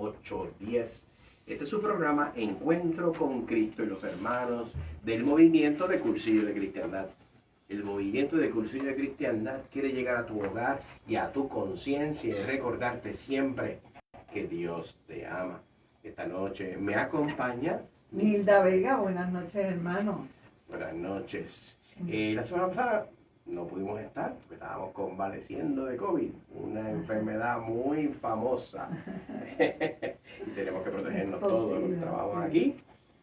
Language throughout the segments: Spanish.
810. Este es su programa Encuentro con Cristo y los hermanos del movimiento de Cursillo de Cristiandad. El movimiento de Cursillo de Cristiandad quiere llegar a tu hogar y a tu conciencia y recordarte siempre que Dios te ama. Esta noche me acompaña Nilda Vega. Buenas noches, hermano. Buenas noches. La semana pasada no pudimos estar porque estábamos convaleciendo de COVID, una enfermedad muy famosa. Y tenemos que protegernos todos los que trabajamos aquí.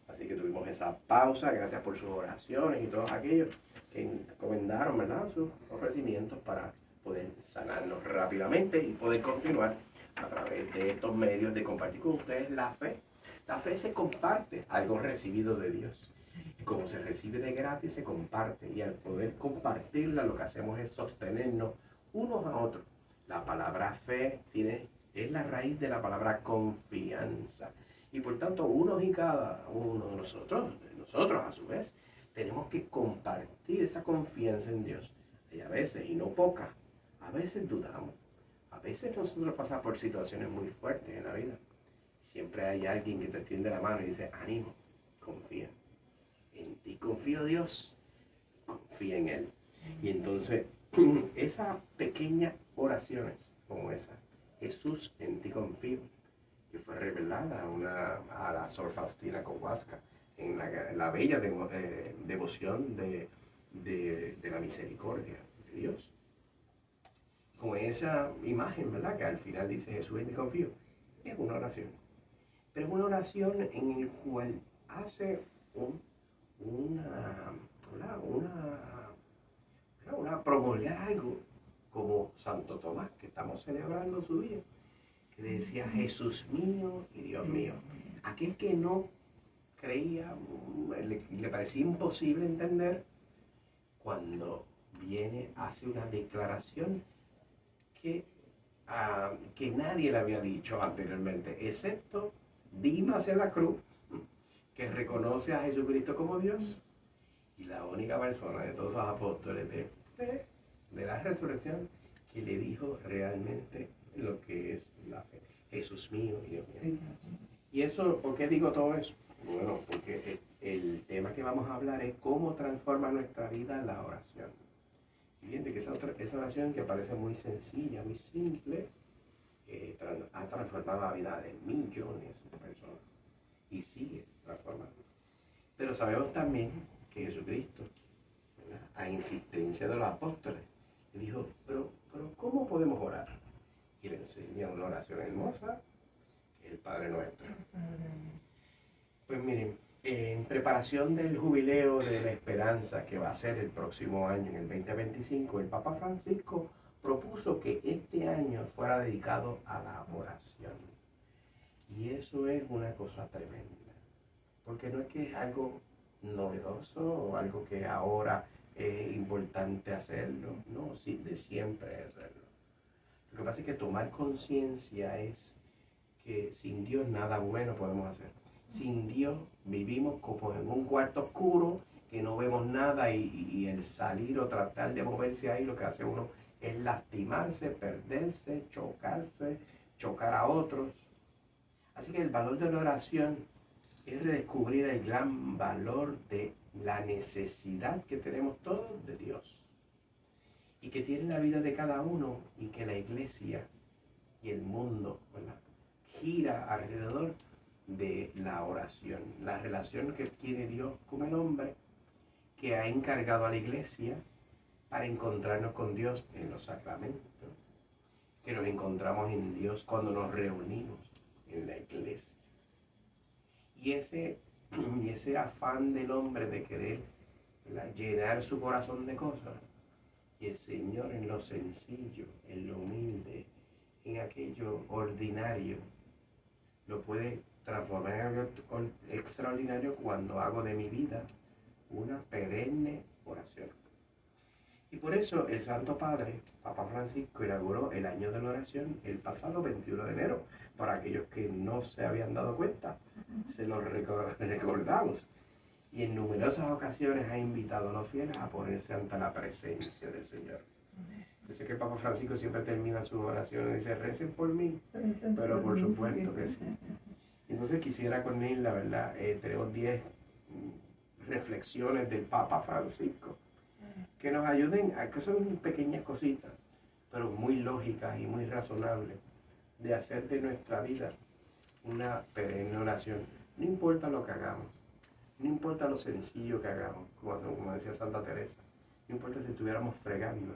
Así que tuvimos esa pausa. Gracias por sus oraciones y todos aquellos que encomendaron, ¿verdad?, sus ofrecimientos para poder sanarnos rápidamente y poder continuar a través de estos medios de compartir con ustedes la fe. La fe se comparte, algo recibido de Dios. Como se recibe de gratis, se comparte. Y al poder compartirla, lo que hacemos es sostenernos unos a otros. La palabra fe es la raíz de la palabra confianza. Y por tanto, unos y cada uno de nosotros a su vez, tenemos que compartir esa confianza en Dios. Y a veces, y no pocas, a veces dudamos. A veces nosotros pasamos por situaciones muy fuertes en la vida. Siempre hay alguien que te extiende la mano y dice, ánimo, confía. En ti confío, Dios, confía en Él. Y entonces, esas pequeñas oraciones como esa, Jesús, en ti confío, que fue revelada a la Sor Faustina Kowalska en la bella devoción de la misericordia de Dios. Como esa imagen, ¿verdad?, que al final dice Jesús, en ti confío, es una oración. Pero es una oración en la cual hace promulgar algo como Santo Tomás, que estamos celebrando su día, que decía, Jesús mío y Dios mío. Aquel que no creía, le parecía imposible entender, cuando viene, hace una declaración que nadie le había dicho anteriormente, excepto Dimas en la cruz, que reconoce a Jesucristo como Dios, y la única persona de todos los apóstoles de la resurrección que le dijo realmente lo que es la fe. Jesús mío y Dios mío. Y eso, ¿por qué digo todo eso? Bueno, porque el tema que vamos a hablar es cómo transforma nuestra vida la oración. Y fíjense que esa oración, que parece muy sencilla, muy simple, ha transformado la vida de millones de personas y sigue transformando. Pero sabemos también que Jesucristo, ¿verdad?, a insistencia de los apóstoles, dijo, pero ¿cómo podemos orar? Y le enseña una oración hermosa, que es el Padre Nuestro. Pues miren, en preparación del jubileo de la esperanza que va a ser el próximo año, en el 2025, el Papa Francisco propuso que este año fuera dedicado a la oración. Y eso es una cosa tremenda, porque no es que es algo novedoso o algo que ahora es importante hacerlo, no, sí, de siempre hacerlo. Lo que pasa es que tomar conciencia es que sin Dios nada bueno podemos hacer. Sin Dios vivimos como en un cuarto oscuro, que no vemos nada, y el salir o tratar de moverse ahí, lo que hace uno es lastimarse, perderse, chocar a otros. Así que el valor de la oración es redescubrir el gran valor de la necesidad que tenemos todos de Dios, y que tiene la vida de cada uno, y que la iglesia y el mundo, ¿verdad?, gira alrededor de la oración, la relación que tiene Dios con el hombre, que ha encargado a la iglesia para encontrarnos con Dios en los sacramentos, que nos encontramos en Dios cuando nos reunimos en la iglesia. Y ese afán del hombre de querer, ¿verdad?, llenar su corazón de cosas, y el Señor en lo sencillo, en lo humilde, en aquello ordinario, lo puede transformar en algo extraordinario cuando hago de mi vida una perenne oración. Y por eso el Santo Padre, Papa Francisco, inauguró el año de la oración el pasado 21 de enero. Para aquellos que no se habían dado cuenta, se lo recordamos. Y en numerosas ocasiones ha invitado a los fieles a ponerse ante la presencia del Señor. Yo sé que el Papa Francisco siempre termina sus oraciones y dice, recen por mí, pero por supuesto que sí. Entonces quisiera con él, la verdad, tenemos 10 reflexiones del Papa Francisco que nos ayuden, a que son pequeñas cositas, pero muy lógicas y muy razonables, de hacer de nuestra vida una perenne oración. No importa lo que hagamos, no importa lo sencillo que hagamos, como decía Santa Teresa, no importa si estuviéramos fregando,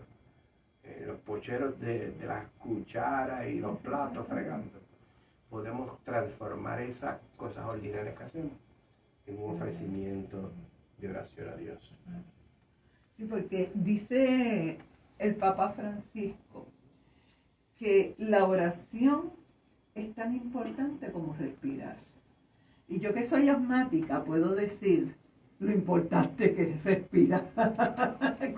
los pocheros de las cucharas y los platos fregando, podemos transformar esas cosas ordinarias que hacemos en un ofrecimiento de oración a Dios. Sí, porque dice el Papa Francisco que la oración es tan importante como respirar. Y yo que soy asmática puedo decir lo importante que es respirar.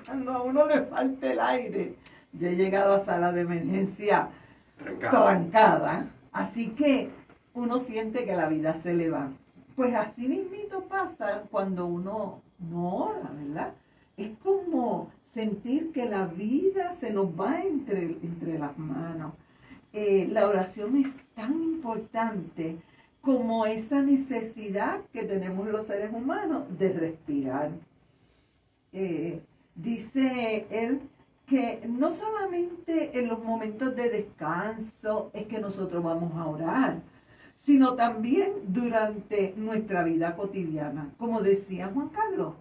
Cuando a uno le falta el aire, yo he llegado a sala de emergencia trancada. Así que uno siente que la vida se le va. Pues así mismito pasa cuando uno no ora, ¿verdad? Es como sentir que la vida se nos va entre las manos. La oración es tan importante como esa necesidad que tenemos los seres humanos de respirar. Dice él que no solamente en los momentos de descanso es que nosotros vamos a orar, sino también durante nuestra vida cotidiana. Como decía Juan Carlos,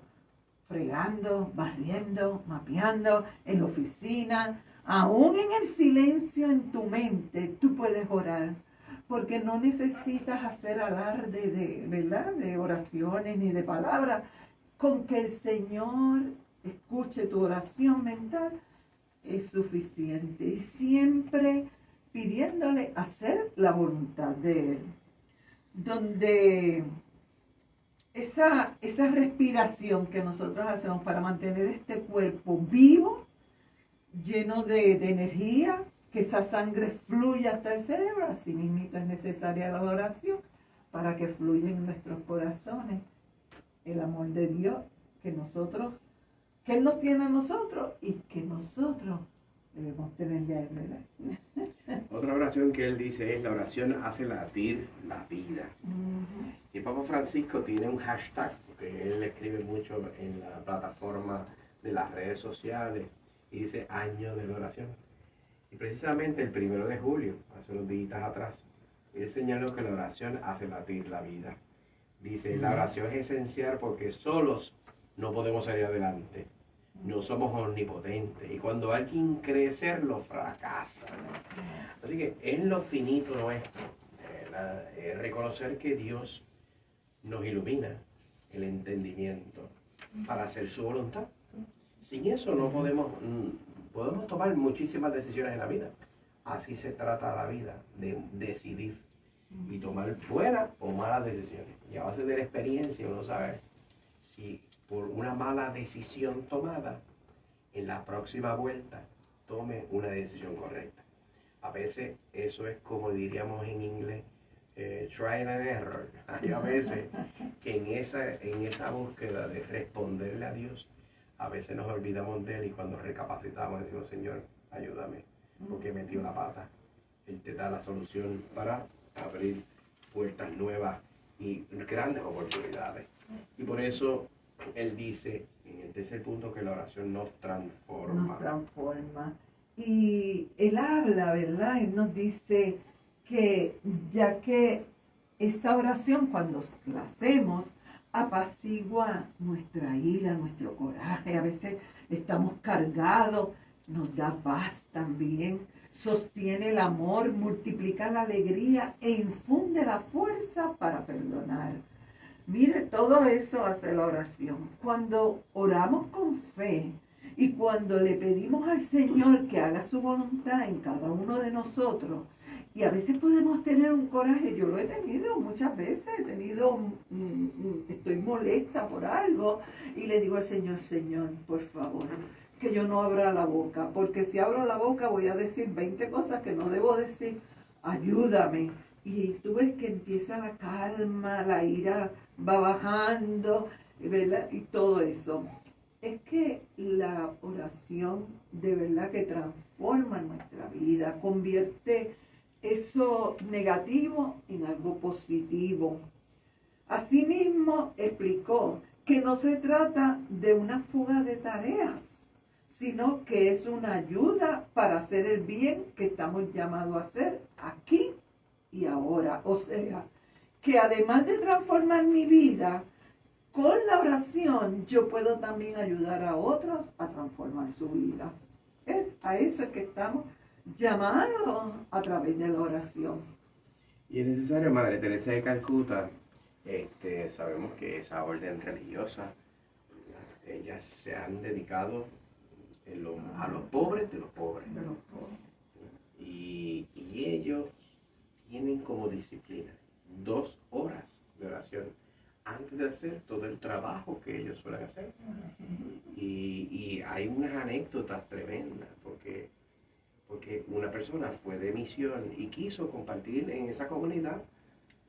fregando, barriendo, mapeando, en la oficina, aún en el silencio en tu mente, tú puedes orar. Porque no necesitas hacer alarde de oraciones ni de palabras. Con que el Señor escuche tu oración mental es suficiente. Y siempre pidiéndole hacer la voluntad de Él. Donde esa respiración que nosotros hacemos para mantener este cuerpo vivo, lleno de energía, que esa sangre fluya hasta el cerebro, así mismo es necesaria la oración para que fluya en nuestros corazones el amor de Dios que Él nos tiene a nosotros y que nosotros debemos tenerle a Él, ¿verdad? Otra oración que él dice es: la oración hace latir la vida. Y el Papa Francisco tiene un hashtag, porque él escribe mucho en la plataforma de las redes sociales, y dice Año de la Oración. Y precisamente el 1 de julio, hace unos días atrás, él señaló que la oración hace latir la vida. Dice, la oración es esencial porque solos no podemos salir adelante. No somos omnipotentes. Y cuando alguien cree serlo, fracasa. Así que en lo finito nuestro, reconocer que Dios nos ilumina el entendimiento para hacer su voluntad. Sin eso no podemos tomar muchísimas decisiones en la vida. Así se trata la vida, de decidir y tomar buenas o malas decisiones. Y a base de la experiencia uno sabe si por una mala decisión tomada, en la próxima vuelta tome una decisión correcta. A veces eso es como diríamos en inglés, trial and error. Hay a veces que en esa búsqueda de responderle a Dios, a veces nos olvidamos de Él y cuando recapacitamos decimos, Señor, ayúdame, porque he metido la pata. Él te da la solución para abrir puertas nuevas y grandes oportunidades. Y por eso Él dice en el tercer punto que la oración nos transforma. Nos transforma. Y Él habla, ¿verdad? Él nos dice que ya que esa oración cuando la hacemos, apacigua nuestra ira, nuestro coraje. A veces estamos cargados, nos da paz también, sostiene el amor, multiplica la alegría e infunde la fuerza para perdonar. Mire, todo eso hace la oración. Cuando oramos con fe y cuando le pedimos al Señor que haga su voluntad en cada uno de nosotros, y a veces podemos tener un coraje, yo lo he tenido muchas veces, estoy molesta por algo y le digo al Señor, Señor, por favor, que yo no abra la boca, porque si abro la boca voy a decir 20 cosas que no debo decir, ayúdame. Y tú ves que empieza la calma, la ira va bajando, ¿verdad? Y todo eso. es que la oración de verdad que transforma nuestra vida, convierte eso negativo en algo positivo. Asimismo, explicó que no se trata de una fuga de tareas, sino que es una ayuda para hacer el bien que estamos llamados a hacer aquí y ahora. O sea, que además de transformar mi vida, con la oración yo puedo también ayudar a otros a transformar su vida. A eso es que estamos llamados a través de la oración. Y es necesario, Madre Teresa de Calcuta, sabemos que esa orden religiosa, ellas se han dedicado a los pobres de los pobres. Y ellos tienen como disciplina 2 horas de oración antes de hacer todo el trabajo que ellos suelen hacer. Y hay unas anécdotas tremendas, porque una persona fue de misión y quiso compartir en esa comunidad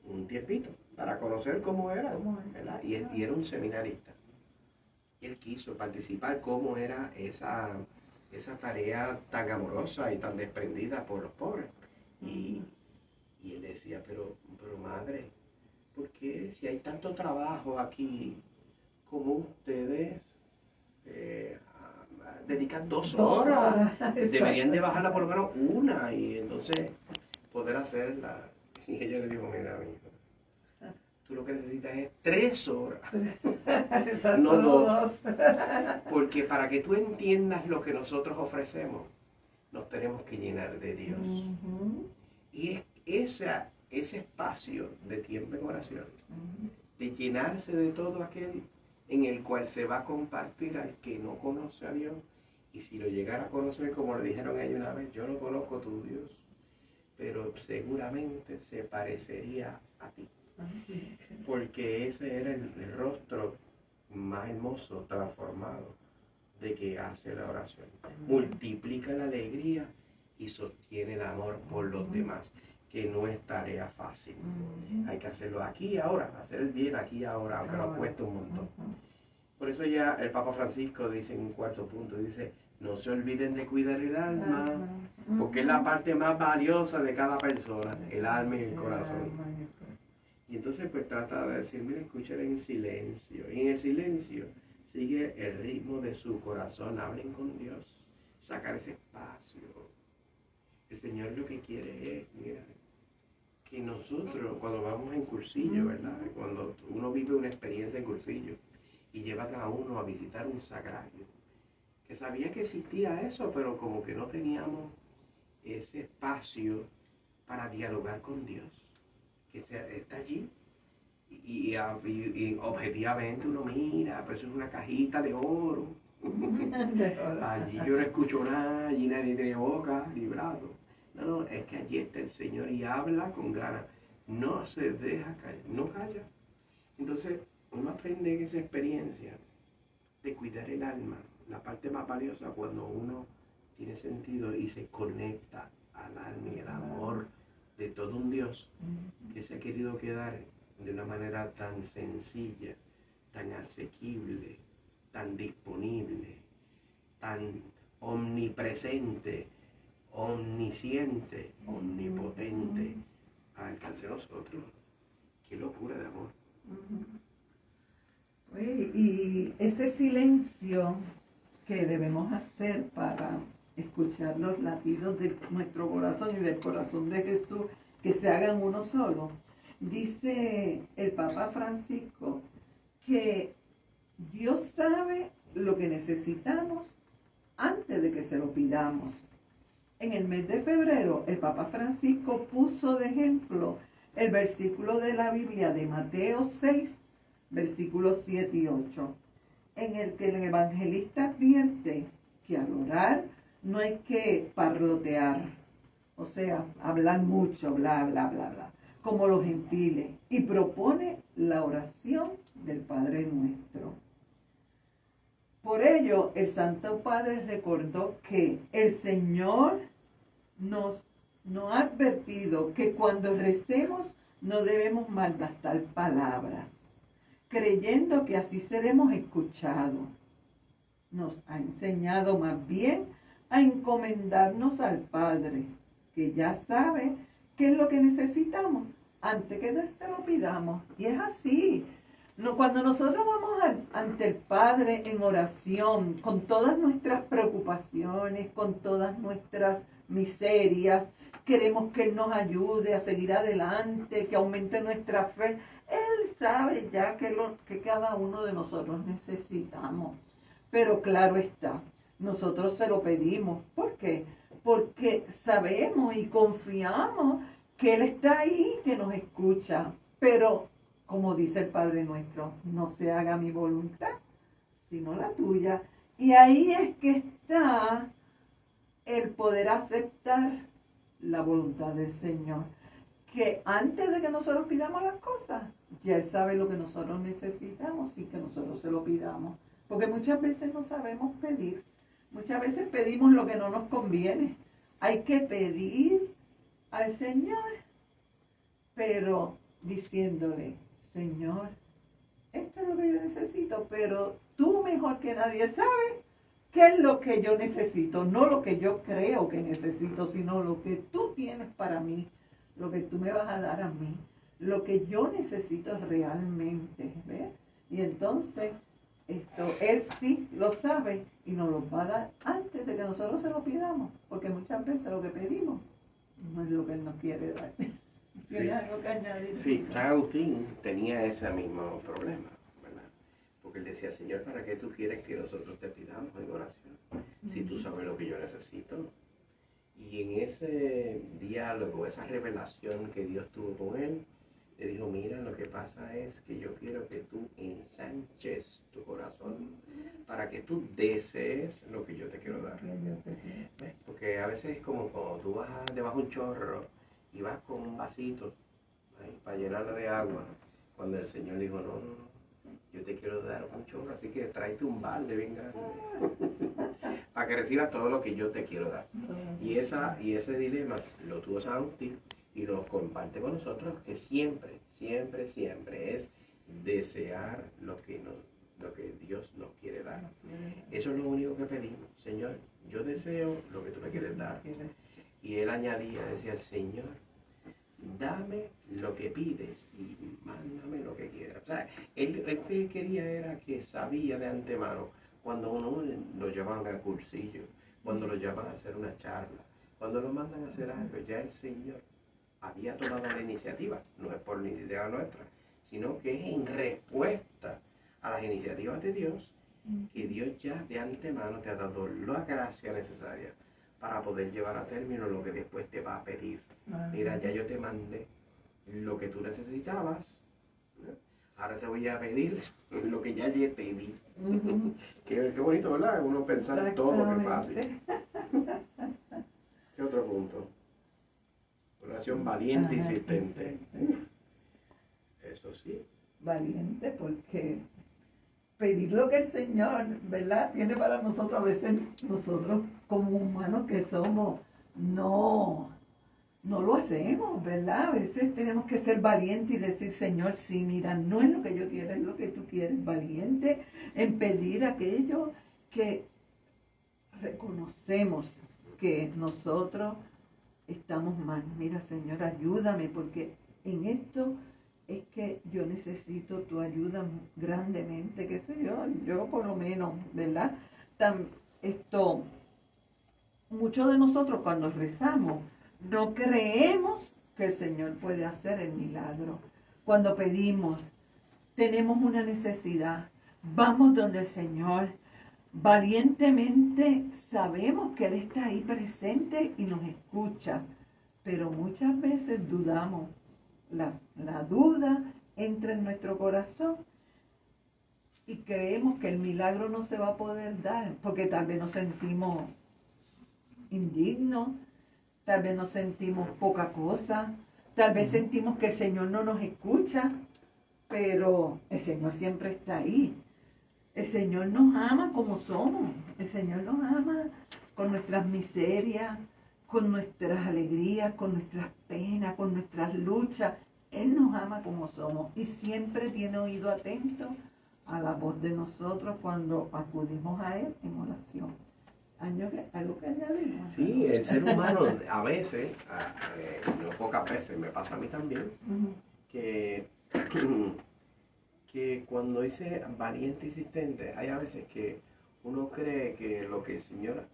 un tiempito para conocer cómo era, ¿verdad? Y era un seminarista. Y él quiso participar cómo era esa tarea tan amorosa y tan desprendida por los pobres. Y él decía, pero madre, ¿por qué si hay tanto trabajo aquí, cómo ustedes dedican 2 horas? Deberían de bajarla por lo menos 1 y entonces poder hacerla. Y ella le dijo, mira, amigo, tú lo que necesitas es 3 horas, no 2. Porque para que tú entiendas lo que nosotros ofrecemos, nos tenemos que llenar de Dios. Y es ese espacio de tiempo en oración, de llenarse de todo aquel en el cual se va a compartir al que no conoce a Dios. Y si lo llegara a conocer, como le dijeron ellos una vez, yo no conozco tu Dios, pero seguramente se parecería a ti. Porque ese era el rostro más hermoso, transformado, de que hace la oración. Multiplica la alegría y sostiene el amor por los demás, que no es tarea fácil. Hay que hacerlo aquí y ahora, hacer el bien aquí y ahora, aunque nos cueste un montón. Por eso ya el Papa Francisco dice en un 4º punto, dice, no se olviden de cuidar el alma, porque es la parte más valiosa de cada persona, el alma y el corazón. Y entonces pues trata de decir, mira, escuchen en silencio. Y en el silencio sigue el ritmo de su corazón. Hablen con Dios. Sacar ese espacio. El Señor lo que quiere es, mira, que nosotros cuando vamos en cursillo, ¿verdad? Cuando uno vive una experiencia en cursillo y llevan a uno a visitar un sagrario, que sabía que existía eso, pero como que no teníamos ese espacio para dialogar con Dios, que está allí y objetivamente uno mira, pero eso es una cajita de oro. Allí yo no escucho nada, allí nadie tiene boca ni brazos. No, es que allí está el Señor y habla con ganas, no se deja callar, no calla. Entonces uno aprende en esa experiencia de cuidar el alma, la parte más valiosa, cuando uno tiene sentido y se conecta al alma y el amor de todo un Dios que se ha querido quedar de una manera tan sencilla, tan asequible, tan disponible, tan omnipresente, omnisciente, omnipotente, al alcance de nosotros. Qué locura de amor. Y ese silencio que debemos hacer para escuchar los latidos de nuestro corazón y del corazón de Jesús, que se hagan uno solo. Dice el Papa Francisco que Dios sabe lo que necesitamos antes de que se lo pidamos. En el mes de febrero, el Papa Francisco puso de ejemplo el versículo de la Biblia de Mateo 6, versículos 7 y 8, en el que el evangelista advierte que al orar no hay que parlotear, o sea, hablar mucho, bla, bla, bla, bla, como los gentiles, y propone la oración del Padre Nuestro. Por ello, el Santo Padre recordó que el Señor nos ha advertido que cuando recemos no debemos malgastar palabras, creyendo que así seremos escuchados. nos ha enseñado más bien a encomendarnos al Padre, que ya sabe qué es lo que necesitamos antes que se lo pidamos. Y es así. Cuando nosotros vamos ante el Padre en oración, con todas nuestras preocupaciones, con todas nuestras miserias, queremos que Él nos ayude a seguir adelante, que aumente nuestra fe. Él sabe ya que cada uno de nosotros necesitamos. Pero claro está, nosotros se lo pedimos. ¿Por qué? Porque sabemos y confiamos que Él está ahí, que nos escucha. Pero, como dice el Padre nuestro, no se haga mi voluntad, sino la tuya. Y ahí es que está el poder aceptar la voluntad del Señor. Que antes de que nosotros pidamos las cosas, ya Él sabe lo que nosotros necesitamos sin que nosotros se lo pidamos. Porque muchas veces no sabemos pedir. Muchas veces pedimos lo que no nos conviene. Hay que pedir al Señor, pero diciéndole, Señor, esto es lo que yo necesito, pero tú mejor que nadie sabes qué es lo que yo necesito, no lo que yo creo que necesito, sino lo que tú tienes para mí, lo que tú me vas a dar a mí, lo que yo necesito realmente, ¿ves? Y entonces, Él sí lo sabe y nos lo va a dar antes de que nosotros se lo pidamos, porque muchas veces lo que pedimos no es lo que Él nos quiere dar. ¿Tienes algo que añadir? Sí, San Agustín tenía ese mismo problema, ¿verdad? Porque él decía, Señor, ¿para qué tú quieres que nosotros te pidamos en oración? Si tú sabes lo que yo necesito. Y en ese diálogo, esa revelación que Dios tuvo con él, le dijo, mira, lo que pasa es que yo quiero que tú ensanches tu corazón para que tú desees lo que yo te quiero dar. ¿Ves? Porque a veces es como cuando tú vas debajo de un chorro y vas con un vasito ahí, para llenarlo de agua, cuando el Señor dijo, no, yo te quiero dar un chorro, así que tráete un balde bien grande para que recibas todo lo que yo te quiero dar. Y ese dilema lo tuvo San Agustín y lo comparte con nosotros, que siempre, siempre, siempre es desear lo que Dios nos quiere dar. Eso es lo único que pedimos. Señor, yo deseo lo que tú me quieres dar. Y él añadía, decía, Señor, dame lo que pides y mándame lo que quieras. O sea, él que quería era que sabía de antemano cuando uno lo llaman a cursillo, cuando lo llaman a hacer una charla, cuando lo mandan a hacer algo, ya el Señor había tomado la iniciativa, no es por iniciativa nuestra, sino que es en respuesta a las iniciativas de Dios, que Dios ya de antemano te ha dado la gracia necesaria para poder llevar a término lo que después te va a pedir. Mira, ya yo te mandé lo que tú necesitabas, ¿no? Ahora te voy a pedir lo que ya te di. Qué bonito, ¿verdad? Uno pensar todo, que fácil. ¿Qué otro punto? Oración valiente e insistente. Eso sí. Valiente porque pedir lo que el Señor, ¿verdad?, tiene para nosotros, a veces nosotros como humanos que somos, no lo hacemos, ¿verdad? A veces tenemos que ser valientes y decir, Señor, sí, mira, no es lo que yo quiero, es lo que tú quieres. Valiente en pedir aquello que reconocemos que nosotros estamos mal. Mira, Señor, ayúdame, porque en esto es que yo necesito tu ayuda grandemente, qué sé yo por lo menos, ¿verdad? Muchos de nosotros cuando rezamos no creemos que el Señor puede hacer el milagro. Cuando pedimos, tenemos una necesidad, vamos donde el Señor, valientemente sabemos que Él está ahí presente y nos escucha, pero muchas veces dudamos. La duda entra en nuestro corazón y creemos que el milagro no se va a poder dar, porque tal vez nos sentimos indignos, tal vez nos sentimos poca cosa, tal vez sentimos que el Señor no nos escucha, pero el Señor siempre está ahí. El Señor nos ama como somos, el Señor nos ama con nuestras miserias, con nuestras alegrías, con nuestras penas, con nuestras luchas. Él nos ama como somos y siempre tiene oído atento a la voz de nosotros cuando acudimos a Él en oración. ¿Algo que añadir? Sí, el ser humano a veces, no pocas veces, me pasa a mí también, que cuando dice valiente e insistente, hay a veces que uno cree que lo que el Señor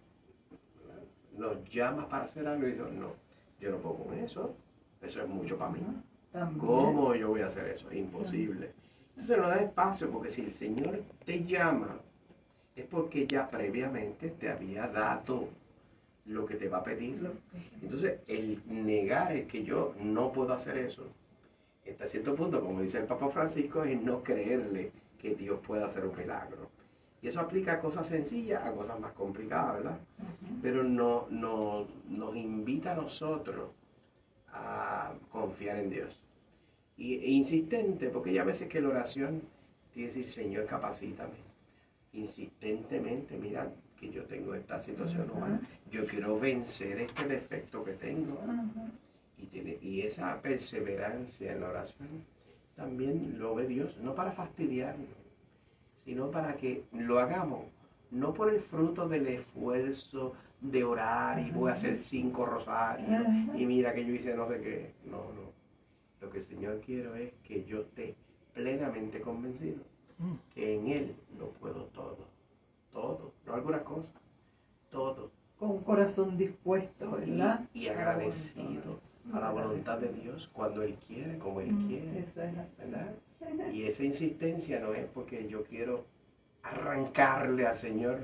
nos llama para hacer algo y dice, no, yo no puedo con eso es mucho para mí. También. ¿Cómo yo voy a hacer eso? Es imposible. Entonces no da espacio, porque si el Señor te llama, es porque ya previamente te había dado lo que te va a pedir. Entonces, el negar el que yo no puedo hacer eso, hasta cierto punto, como dice el Papa Francisco, es no creerle que Dios pueda hacer un milagro. Y eso aplica a cosas sencillas, a cosas más complicadas, ¿verdad? Pero no, nos invita a nosotros a confiar en Dios. E insistente, porque hay a veces que la oración tiene que decir, Señor, capacítame. Insistentemente, mira que yo tengo esta situación humana, yo quiero vencer este defecto que tengo. Y esa perseverancia en la oración también lo ve Dios, no para fastidiarnos, sino para que lo hagamos, no por el fruto del esfuerzo de orar y voy a hacer 5 rosarios y mira que yo hice no sé qué. No. Lo que el Señor quiere es que yo esté plenamente convencido que en Él lo puedo todo, no algunas cosas, todo. Con un corazón dispuesto, ¿verdad? Y agradecido a la voluntad de Dios cuando Él quiere, como Él quiere. Eso es así. ¿Verdad? Y esa insistencia no es porque yo quiero arrancarle al Señor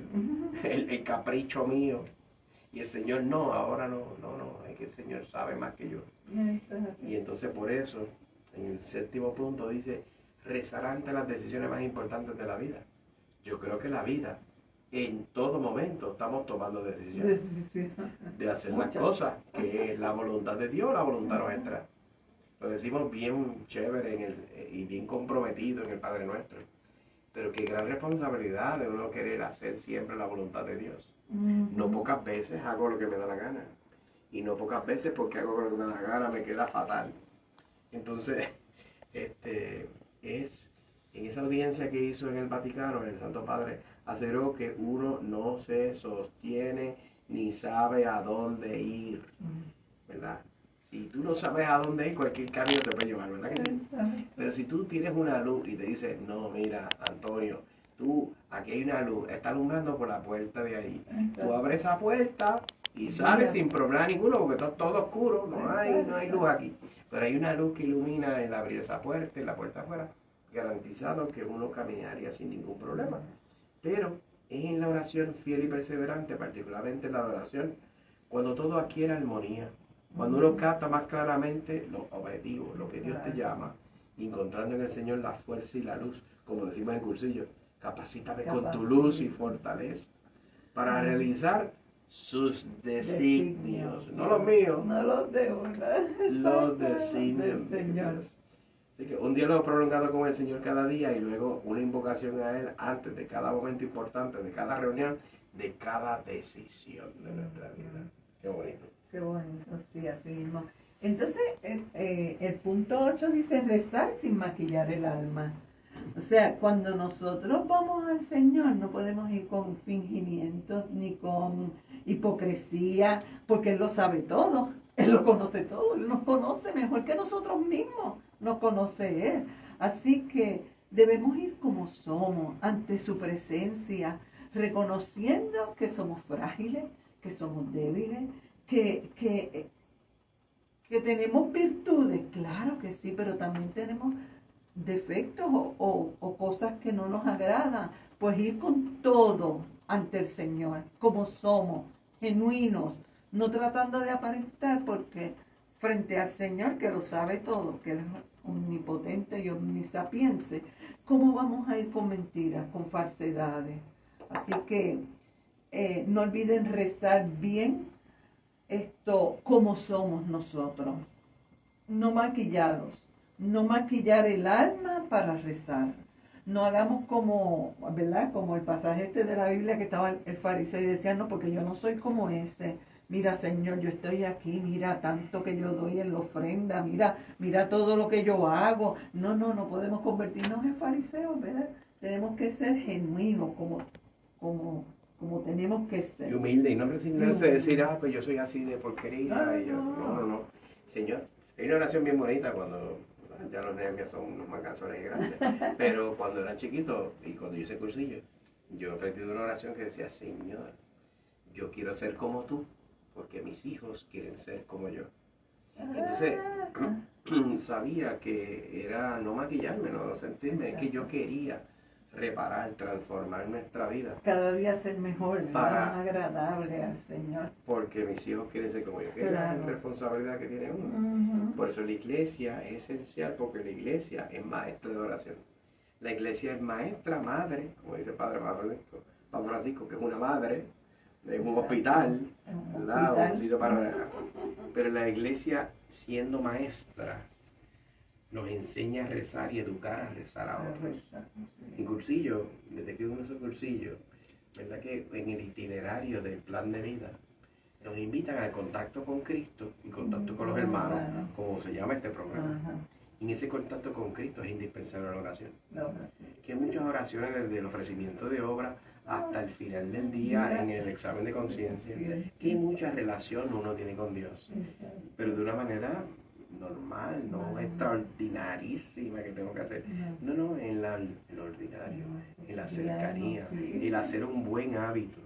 el capricho mío. Y el Señor ahora no, es que el Señor sabe más que yo. Y entonces por eso, en el 7º punto dice, rezar ante las decisiones más importantes de la vida. Yo creo que la vida, en todo momento, estamos tomando decisiones de hacer las cosas, que es la voluntad de Dios, la voluntad nuestra. Lo decimos bien chévere y bien comprometido en el Padre Nuestro. Pero qué gran responsabilidad de uno querer hacer siempre la voluntad de Dios. No pocas veces hago lo que me da la gana. Y no pocas veces porque hago lo que me da la gana me queda fatal. Entonces, es en esa audiencia que hizo en el Vaticano, el Santo Padre aseguró que uno no se sostiene ni sabe a dónde ir, ¿verdad? Si tú no sabes a dónde ir, cualquier camino te puede llevar, ¿verdad que sí? Pero si tú tienes una luz y te dices, no, mira, Antonio, aquí hay una luz, está alumbrando por la puerta de ahí. Tú abres esa puerta y sales sin problema ninguno, porque está todo oscuro, no hay luz aquí. Pero hay una luz que ilumina el abrir esa puerta y la puerta afuera, garantizado que uno caminaría sin ningún problema. Pero es en la oración fiel y perseverante, particularmente en la adoración, cuando todo adquiere armonía, cuando uno capta más claramente los objetivos, lo que Dios te llama, encontrando en el Señor la fuerza y la luz, como decimos en cursillo, capacítame con tu luz y fortaleza para realizar sus designios, no los míos, no los de una, los designios del Señor. Así que un diálogo prolongado con el Señor cada día y luego una invocación a Él antes de cada momento importante, de cada reunión, de cada decisión de nuestra vida. Qué bonito. Qué bonito, sí, así mismo. Entonces, el punto 8 dice rezar sin maquillar el alma. O sea, cuando nosotros vamos al Señor, no podemos ir con fingimientos ni con hipocresía, porque Él lo sabe todo, Él lo conoce todo, Él nos conoce mejor que nosotros mismos, nos conoce Él. Así que debemos ir como somos, ante su presencia, reconociendo que somos frágiles, que somos débiles, que tenemos virtudes, claro que sí, pero también tenemos defectos o cosas que no nos agradan. Pues ir con todo ante el Señor, como somos, genuinos, no tratando de aparentar, porque frente al Señor, que lo sabe todo, que Él es omnipotente y omnisapiente, ¿cómo vamos a ir con mentiras, con falsedades? Así que no olviden rezar bien como somos nosotros, no maquillados, no maquillar el alma para rezar. No hagamos como, ¿verdad? Como el pasaje de la Biblia que estaba el fariseo y decía, no, porque yo no soy como ese. Mira, Señor, yo estoy aquí, mira tanto que yo doy en la ofrenda, mira todo lo que yo hago. No podemos convertirnos en fariseos, ¿verdad? Tenemos que ser genuinos como tenemos que Y ser. humilde, y no resignarse a decir, pues yo soy así de porquería. Y yo, no. Señor, hay una oración bien bonita cuando ya los nervios son unos manganzones grandes, pero cuando eran chiquitos y cuando yo hice cursillo, yo aprendí una oración que decía, Señor, yo quiero ser como tú, porque mis hijos quieren ser como yo. Entonces, sabía que era no maquillarme, no sentirme, es que yo quería reparar, transformar nuestra vida. Cada día ser mejor, más agradable al Señor. Porque mis hijos quieren ser como yo, que es la responsabilidad que tiene uno. Por eso la iglesia es esencial, porque la iglesia es maestra de oración. La iglesia es maestra, madre, como dice el Padre Papa Francisco, que es una madre, es un hospital, ¿verdad? Un sitio para... Pero la iglesia, siendo maestra, nos enseña a rezar y educar a rezar a otros. En cursillo, desde que uno hace cursillo, ¿verdad? Que en el itinerario del plan de vida nos invitan al contacto con Cristo y contacto con los hermanos, como se llama este programa. Y en ese contacto con Cristo es indispensable la oración. Que hay muchas oraciones desde el ofrecimiento de obra hasta el final del día en el examen de conciencia, que hay mucha relación uno tiene con Dios, pero de una manera normal, no extraordinarísima que tengo que hacer. No, en lo ordinario, en la cercanía, el hacer un buen hábito.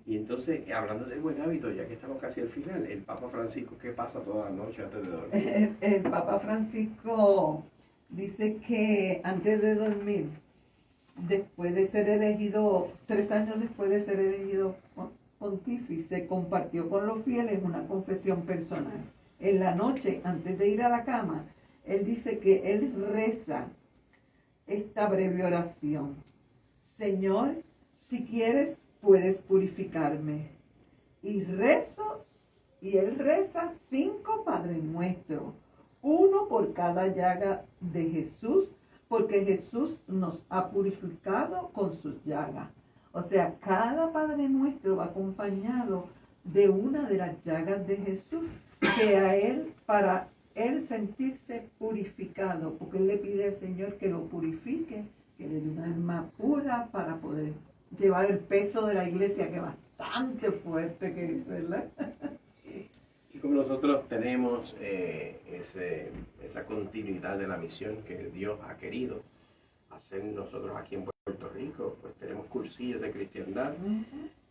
Y entonces, hablando de buen hábito, ya que estamos casi al final, el Papa Francisco, ¿qué pasa toda la noche antes de dormir? El Papa Francisco dice que antes de dormir, después de ser elegido, 3 años después de ser elegido pontífice, compartió con los fieles una confesión personal. En la noche, antes de ir a la cama, él dice que él reza esta breve oración. Señor, si quieres, puedes purificarme. Y él reza 5 Padres Nuestros, uno por cada llaga de Jesús, porque Jesús nos ha purificado con sus llagas. O sea, cada Padre Nuestro va acompañado de una de las llagas de Jesús, que a él, para él sentirse purificado, porque él le pide al Señor que lo purifique, que le dé una alma pura para poder llevar el peso de la iglesia, que es bastante fuerte, que es, ¿verdad? Y como nosotros tenemos esa continuidad de la misión que Dios ha querido hacer nosotros aquí en Puerto Rico, pues tenemos cursillos de cristiandad.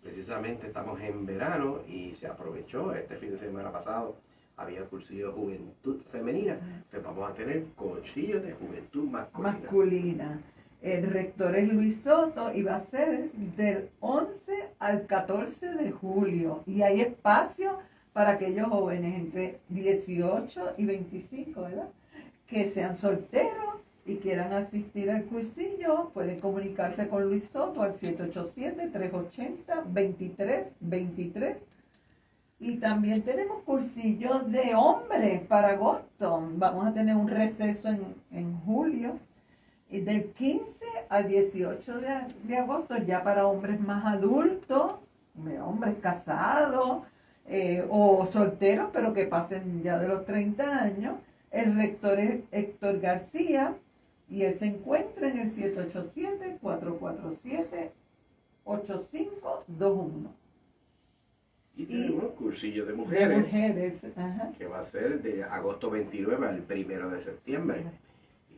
Precisamente estamos en verano y se aprovechó, este fin de semana pasado había cursillo de juventud femenina, pues vamos a tener cursillos de juventud masculina. El rector es Luis Soto y va a ser del 11 al 14 de julio. Y hay espacio para aquellos jóvenes entre 18 y 25, ¿verdad? Que sean solteros y quieran asistir al cursillo. Pueden comunicarse con Luis Soto al 787-380-2323. Y también tenemos cursillos de hombres para agosto. Vamos a tener un receso en julio. Y del 15 al 18 de agosto, ya para hombres más adultos, hombres casados o solteros, pero que pasen ya de los 30 años, el rector es Héctor García y él se encuentra en el 787-447-8521. Y tenemos cursillo de mujeres, ajá, que va a ser de agosto 29 al 1 de septiembre,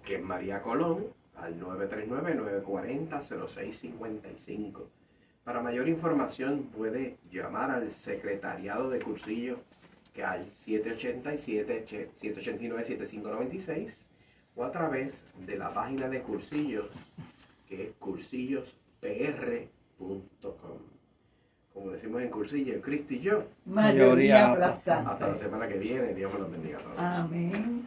que es María Colón, al 939-940-0655. Para mayor información puede llamar al secretariado de cursillo, que al 787-789-7596, o a través de la página de cursillos, que es cursillospr.com. Como decimos en cursillo, Cristo y yo, mayoría aplastante. Hasta la semana que viene, Dios me los bendiga a todos. Amén.